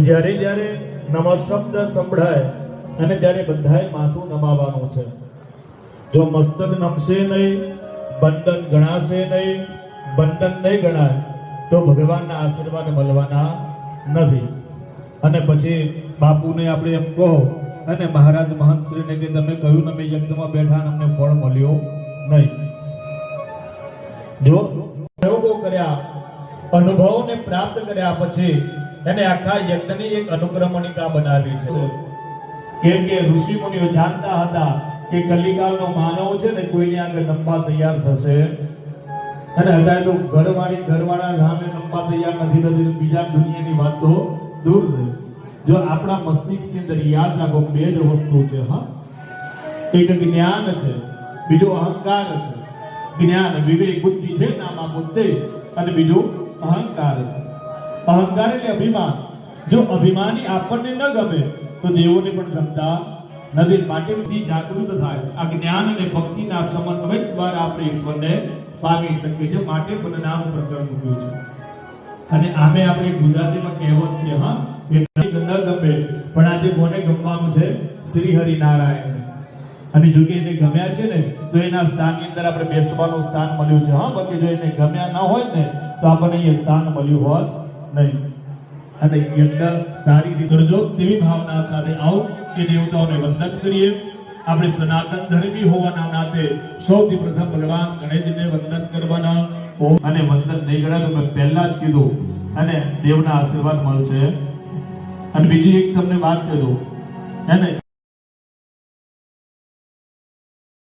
જ્યારે જ્યારે નમઃ શબ્દ સંભળાય અને ત્યારે બધાએ માથું નમાવાનું છે. જો મસ્તક નમશે નહીં, બંધન ગણાશે નહીં, બંધન નહીં ગણાય તો ભગવાનના આશીર્વાદ મળવાના નથી. અને પછી બાપુને આપણે એમ કહો અને મહારાજ મહંત શ્રીને કે તમે કહ્યું અમે યજ્ઞમાં બેઠા અમને ફળ મળ્યો નહીં. જો પ્રયોગો કર્યા, અનુભવોને પ્રાપ્ત કર્યા પછી એને આખા યજ્ઞની એક અનુક્રમણિકા બનાવી છે. કેમ કે ઋષિ મુનિઓ જાણતા હતા કે કલિકાલનો માનવ છે ને કોઈની આગળ નમવા તૈયાર થશે અને અત્યારે તો ઘરવાળા સામે નમવા તૈયાર નથી, બીજા દુનિયાની વાતો દૂર રહે. જો આપણા મસ્તિષ્કની અંદર યાદ રાખો બે જ વસ્તુ છે. એક જ્ઞાન છે, બીજો અહંકાર છે. જ્ઞાન વિવેક બુદ્ધિ છે નામા બુદ્ધિ, અને બીજું અહંકાર છે. અહંકાર એટલે અભિમાન. જો અભિમાની આપણને ન ગમે તો દેવોને પણ ગમતા નથી. માટે જાગૃત થાય. આ જ્ઞાન અને ભક્તિના સમન્વય દ્વારા આપણે ઈશ્વરને પામી શકીએ છીએ. માટે પણ નામ પ્રકરણ મૂક્યું છે. અને આમે આપણે ગુજરાતીમાં કહેવત છે એ ન ગમે પણ આજે કોને ગમવાનું છે? શ્રી હરિનારાયણ. અને જો કે એને ગમ્યા છે ને તો એના સ્થાનની અંદર આપણે બેસવાનું સ્થાન મળ્યું છે. બાકી જો એને ગમ્યા ન હોય ને તો આપણને એ સ્થાન મળ્યું હોત નહીં. અને યજ્ઞ સારી રીતે કરજો તેવી ભાવના સાથે આવો કે દેવતાઓને વંદન કરીએ. આપણે સનાતન ધર્મી હોવાના નાતે સૌથી પ્રથમ ભગવાન ગણેશજીને વંદન કરવાના. અને વંદન નહીં કર્યા તો મેં પહેલા જ કીધું અને દેવના આશીર્વાદ મળશે. અને બીજી એક તમને વાત કહી દઉં, હે ને